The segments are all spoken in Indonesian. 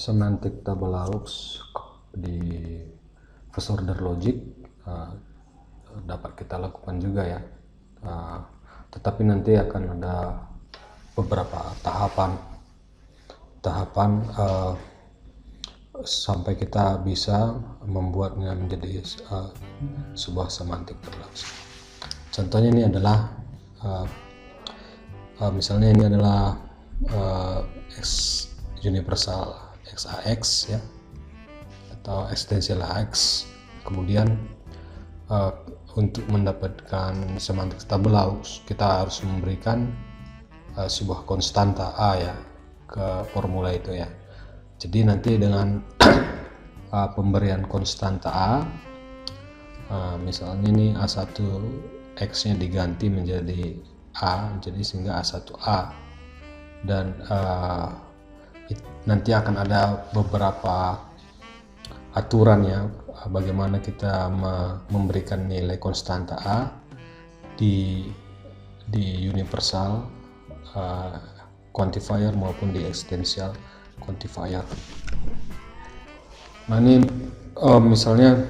semantic table aux di first order logic dapat kita lakukan juga ya, tetapi nanti akan ada beberapa tahapan sampai kita bisa membuatnya menjadi sebuah semantic table aux. Contohnya ini adalah misalnya ini adalah X universal XAX ya, atau ekstensial AX. Kemudian untuk mendapatkan semantic table aux kita harus memberikan sebuah konstanta A ya ke formula itu ya. Jadi nanti dengan pemberian konstanta A, misalnya ini A1 X nya diganti menjadi A, jadi sehingga A1A, dan nanti akan ada beberapa aturan ya bagaimana kita memberikan nilai konstanta A di universal quantifier maupun di extensial quantifier. Nah ini misalnya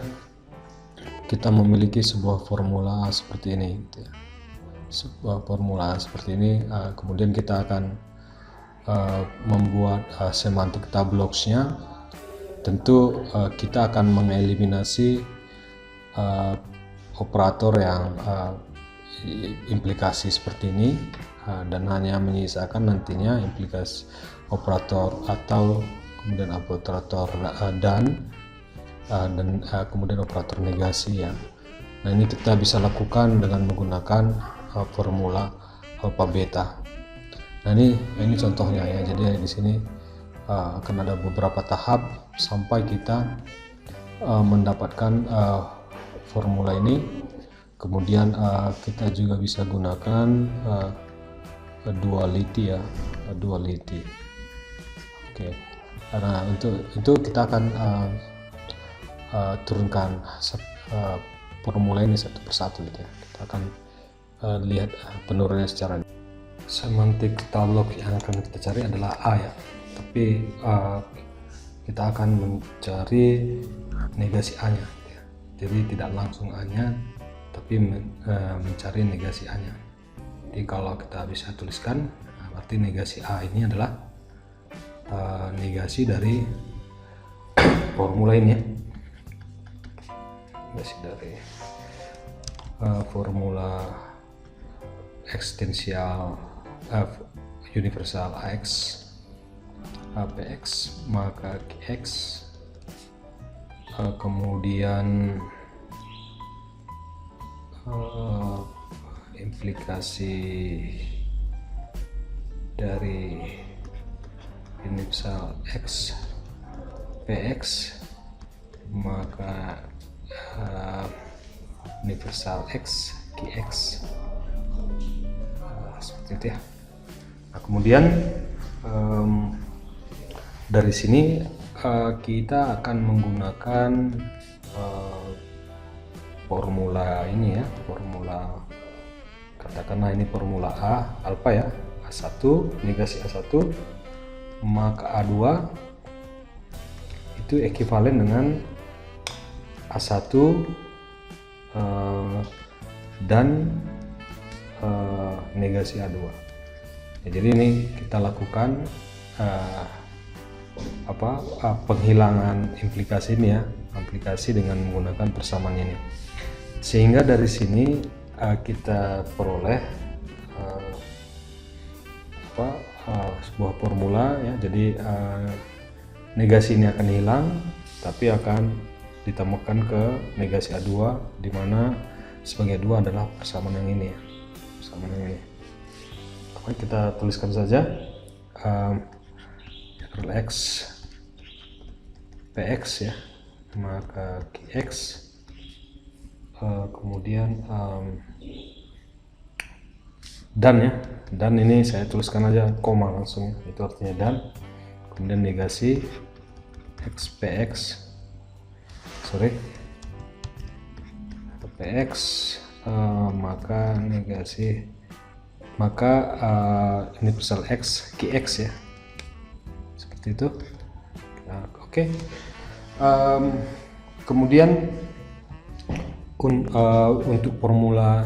kita memiliki sebuah formula seperti ini gitu ya. Sebuah formula seperti ini, kemudian kita akan membuat semantic table aux-nya. Tentu kita akan mengeliminasi operator yang implikasi seperti ini, dan hanya menyisakan nantinya implikasi operator atau kemudian operator dan kemudian operator negasi ya. Nah ini kita bisa lakukan dengan menggunakan formula alpha beta. Nah ini contohnya ya. Jadi di sini akan ada beberapa tahap sampai kita mendapatkan formula ini. Kemudian kita juga bisa gunakan duality ya, duality. Oke. Karena itu kita akan turunkan formula ini satu persatu gitu ya. Kita akan lihat penurunannya secara semantic table aux yang akan kita cari adalah A ya, tapi kita akan mencari negasi A nya ya. Jadi tidak langsung A nya, tapi mencari negasi A nya. Jadi kalau kita bisa tuliskan, berarti negasi A ini adalah negasi dari formula ini ya, negasi dari formula ekstensial universal AX APX, maka QX, kemudian implikasi dari universal X PX, maka universal X QX, seperti itu ya. Nah, kemudian dari sini kita akan menggunakan formula ini ya, formula katakanlah ini formula A alpha ya, A1 negasi A1, maka A2 itu ekuivalen dengan A1 dan negasi A2 ya. Jadi ini kita lakukan penghilangan implikasi ini ya, aplikasi dengan menggunakan persamaan ini, sehingga dari sini kita peroleh sebuah formula ya. Jadi negasi ini akan hilang, tapi akan ditambahkan ke negasi A2, di mana sebagai A2 adalah persamaan yang ini ya, persamaan yang ini. Oke, kita tuliskan saja X PX ya, maka QX, kemudian dan ya, dan ini saya tuliskan aja koma langsung, itu artinya dan, kemudian negasi XPX, PX, maka negasi, maka universal X QX ya, seperti itu. Nah, oke. Kemudian untuk formula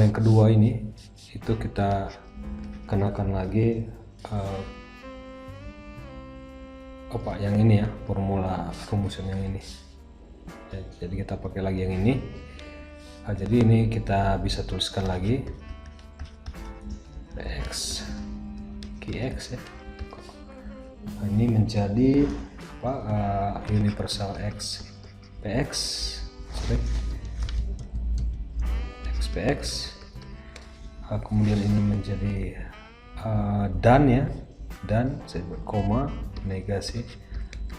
yang kedua ini itu kita kenakan lagi yang ini ya, formula rumusan yang ini. Jadi kita pakai lagi yang ini. Jadi ini kita bisa tuliskan lagi Px Qx ya. Ini menjadi universal x Px Px. Kemudian ini menjadi dan ya, dan saya buat koma negasi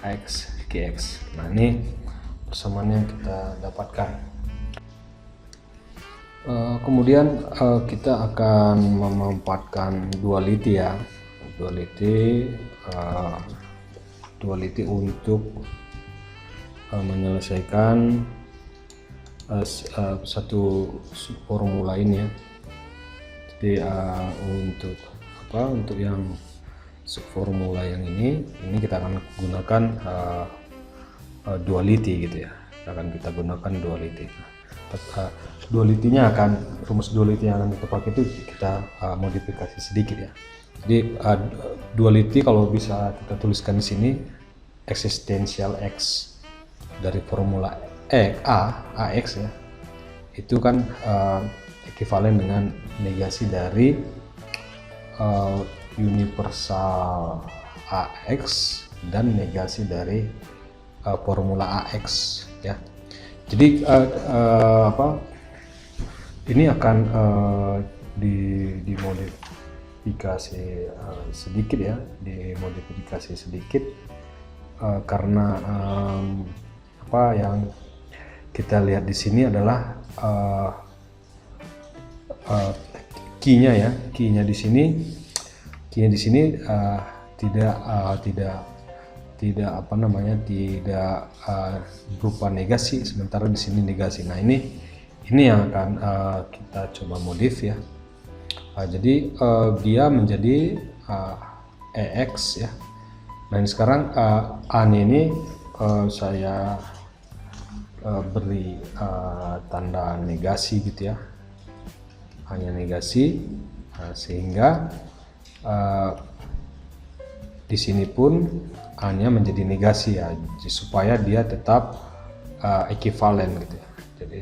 x Qx. Nah, ini persamaan yang kita dapatkan. Kemudian kita akan memanfaatkan duality ya, duality untuk menyelesaikan satu formula ini ya. Jadi untuk yang formula yang ini kita akan gunakan duality gitu ya. Kita gunakan duality. Duality-nya rumus duality yang akan kita pakai itu kita modifikasi sedikit ya. Jadi duality kalau bisa kita tuliskan di sini eksistensial x dari formula ax ya, itu kan ekivalen dengan negasi dari universal ax dan negasi dari formula ax ya. Jadi ini akan dimodifikasi sedikit ya, karena yang kita lihat di sini adalah key-nya di sini tidak berupa negasi, sementara di sini negasi. Nah, ini yang akan kita coba modif ya. Jadi dia menjadi EX ya. Nah, ini sekarang A-nya ini saya beri tanda negasi gitu ya, hanya negasi, sehingga di sini pun A-nya menjadi negasi ya, supaya dia tetap ekivalen gitu ya. Jadi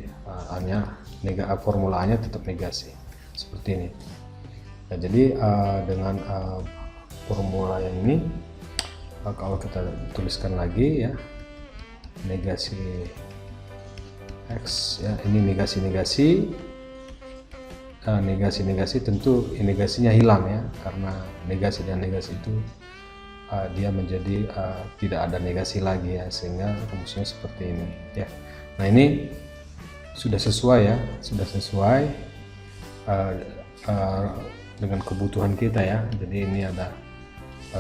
A-nya formula A-nya tetap negasi seperti ini. Nah, jadi dengan formula yang ini kalau kita tuliskan lagi ya, negasi x ya, ini negasi tentu negasinya hilang ya, karena negasi dan negasi itu dia menjadi tidak ada negasi lagi ya, sehingga rumusnya seperti ini ya. Nah, ini sudah sesuai dengan kebutuhan kita ya. Jadi ini ada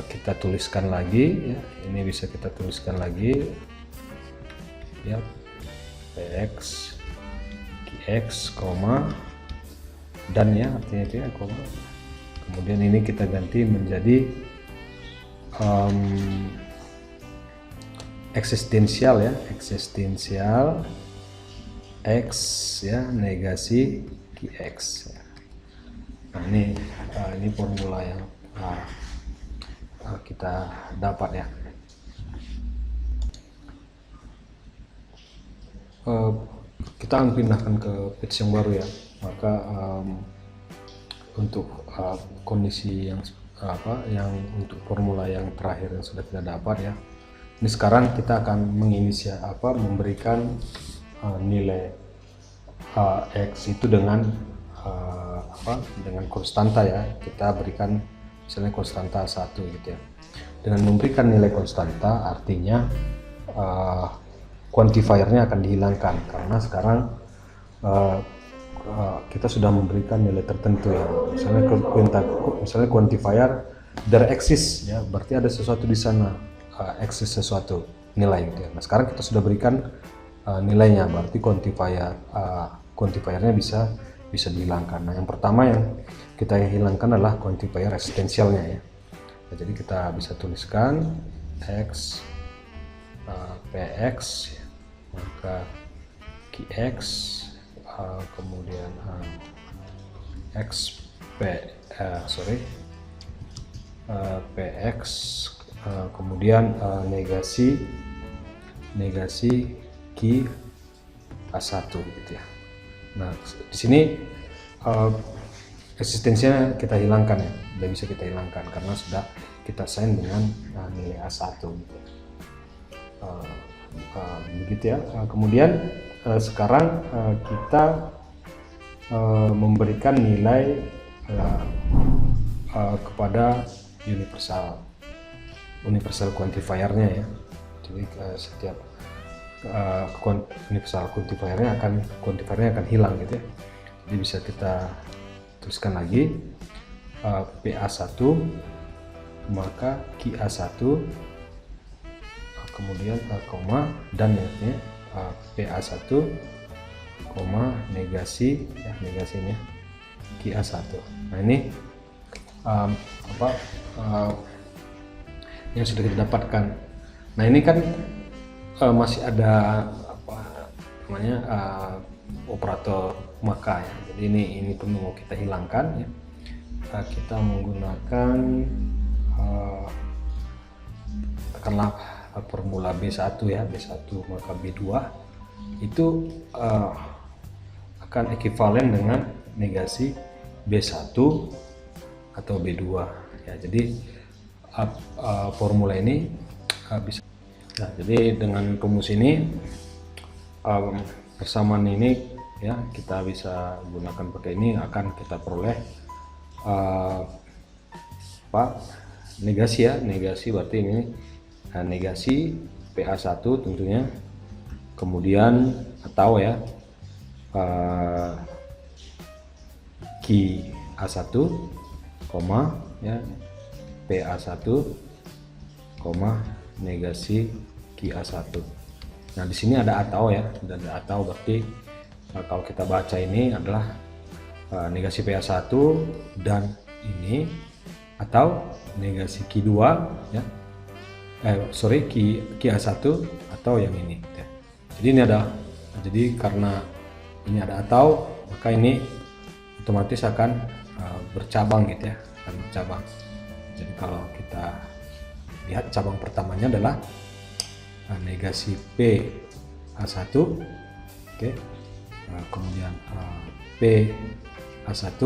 kita tuliskan lagi ya, ini bisa kita tuliskan lagi ya, Px Qx, dan ya, artinya itu ya, kemudian ini kita ganti menjadi eksistensial x ya, negasi Qx. Nah, ini formula yang kita dapat ya. Kita akan pindahkan ke page yang baru ya. Maka untuk kondisi yang untuk formula yang terakhir yang sudah kita dapat ya, ini sekarang kita akan memberikan nilai x itu dengan konstanta ya. Kita berikan misalnya konstanta 1 gitu ya. Dengan memberikan nilai konstanta artinya quantifiernya akan dihilangkan, karena sekarang kita sudah memberikan nilai tertentu ya. Misalnya quantifier there exists ya, berarti ada sesuatu di sana, exist sesuatu nilai gitu ya. Nah, sekarang kita sudah berikan nilainya, berarti quantifiernya bisa dihilangkan. Nah, yang pertama yang kita hilangkan adalah quantifier eksistensialnya ya. Nah, jadi kita bisa tuliskan x px, maka qx, kemudian px, kemudian negasi q A1 gitu ya. Nah, di sini eksistensinya kita hilangkan ya, tidak bisa kita hilangkan karena sudah kita sign dengan nilai A1 gitu ya. Begitu ya. Kemudian sekarang kita memberikan nilai kepada universal quantifier-nya ya. Jadi setiap universal quantifier-nya akan hilang gitu ya. Jadi bisa kita tuliskan lagi PA1 maka QA1, kemudian koma dan ya, PA1 koma negasi ya, negasinya QA1. Nah, ini yang sudah kita dapatkan. Nah, ini kan masih ada operator maka ya. Jadi ini perlu mau kita hilangkan ya. Kita menggunakan katakanlah formula B1 ya, B1 maka B2 itu akan ekivalen dengan negasi B1 atau B2 ya. Jadi formula ini bisa. Nah, jadi dengan rumus ini persamaan ini ya kita bisa gunakan pakai ini, akan kita peroleh negasi ya, negasi berarti ini negasi PA1 tentunya, kemudian atau ya QA1 koma ya PA1 koma negasi QA1. Nah, di sini ada atau ya, dan atau berarti kalau kita baca ini adalah negasi PA1 dan ini atau negasi Q2 ya. QA1 atau yang ini ya. Jadi ini ada, jadi karena ini ada atau maka ini otomatis akan bercabang gitu ya, akan bercabang. Jadi kalau kita lihat cabang pertamanya adalah negasi PA1, oke. Kemudian PA1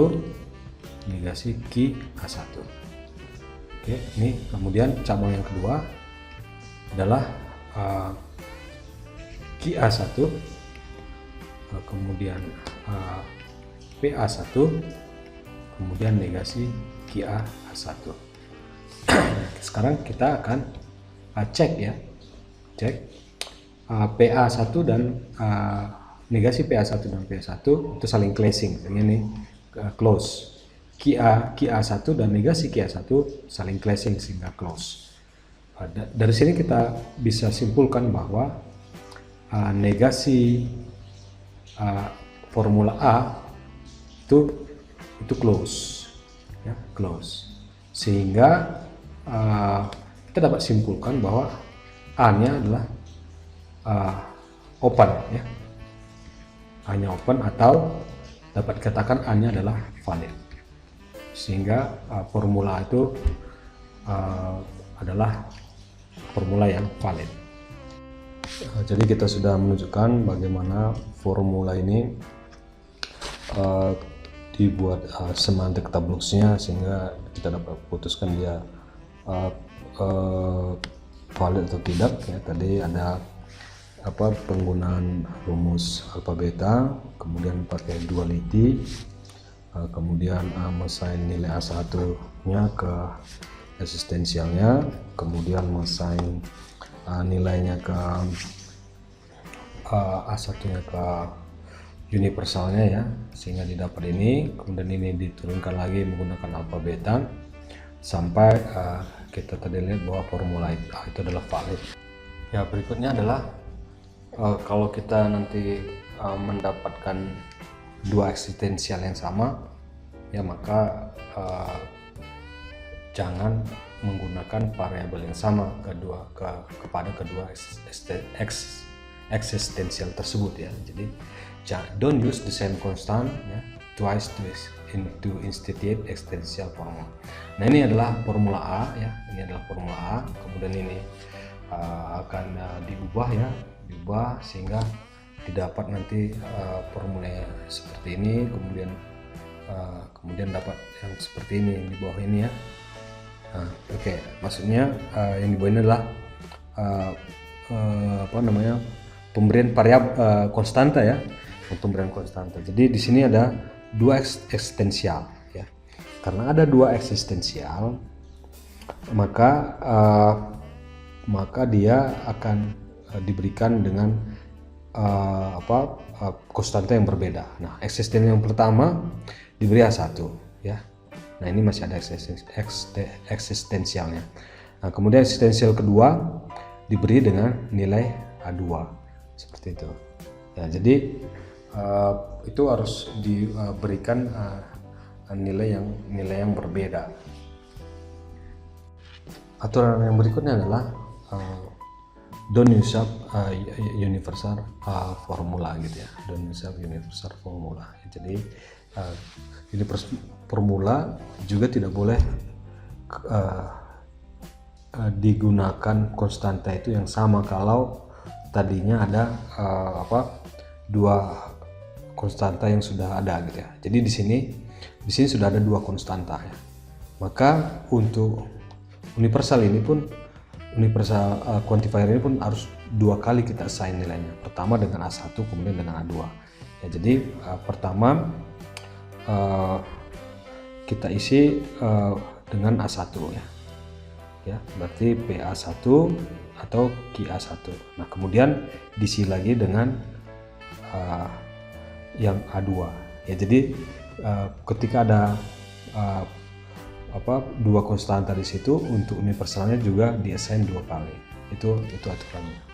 negasi QA1. Oke, ini kemudian cabang yang kedua adalah QA1 kemudian PA1 kemudian negasi QA1. Sekarang kita akan cek ya, cek PA1 dan negasi PA1 dan PA1 itu saling clashing, ini close. QA1 dan negasi QA1 saling clashing sehingga close. Dari sini kita bisa simpulkan bahwa negasi formula A itu close ya, close, sehingga kita dapat simpulkan bahwa A-nya adalah open ya, A-nya open, atau dapat dikatakan A-nya adalah valid, sehingga formula itu adalah formula yang valid. Jadi kita sudah menunjukkan bagaimana formula ini dibuat semantik tabloxnya sehingga kita dapat putuskan dia valid atau tidak ya. Tadi ada penggunaan rumus alfa beta, kemudian pakai duality, kemudian mesain nilai A1 nya ke eksistensialnya, kemudian mesain nilainya ke A1 nya ke universalnya ya, sehingga didapat ini. Kemudian ini diturunkan lagi menggunakan alfa beta sampai kita tadi lihat bahwa formula itu adalah valid ya. Berikutnya adalah kalau kita nanti mendapatkan dua eksistensial yang sama ya, maka jangan menggunakan variabel yang sama kepada kedua eksistensial tersebut ya. Jadi don't use the same constant ya, twice to institute existential formula. Nah, ini adalah formula A ya, ini adalah formula A, kemudian ini akan diubah ya, diubah sehingga didapat nanti formula seperti ini, kemudian dapat yang seperti ini di bawah ini ya. Nah, oke, maksudnya yang di bawah ini adalah pemberian variabel konstanta ya, pemberian konstanta. Jadi di sini ada dua eksistensial ya. Karena ada dua eksistensial, maka dia akan diberikan dengan konstanta yang berbeda. Nah, eksistensial yang pertama diberi A1 ya. Nah, ini masih ada eksistensialnya. Nah, kemudian eksistensial kedua diberi dengan nilai A2 seperti itu ya. Jadi itu harus diberikan nilai yang berbeda. Aturan yang berikutnya adalah don't use up universal formula gitu ya. Don't use up universal formula. Jadi ini formula juga tidak boleh digunakan konstanta itu yang sama kalau tadinya ada dua konstanta yang sudah ada gitu ya. Jadi di sini sudah ada dua konstanta ya. Maka untuk universal quantifier ini pun harus dua kali kita assign nilainya. Pertama dengan A1, kemudian dengan A2. Ya, jadi pertama kita isi dengan A1 ya. Ya, berarti PA1 atau QA1. Nah, kemudian diisi lagi dengan yang A2. Ya, jadi ketika ada dua konstanta di situ, untuk universalnya juga diassign dua kali. Itu aturannya.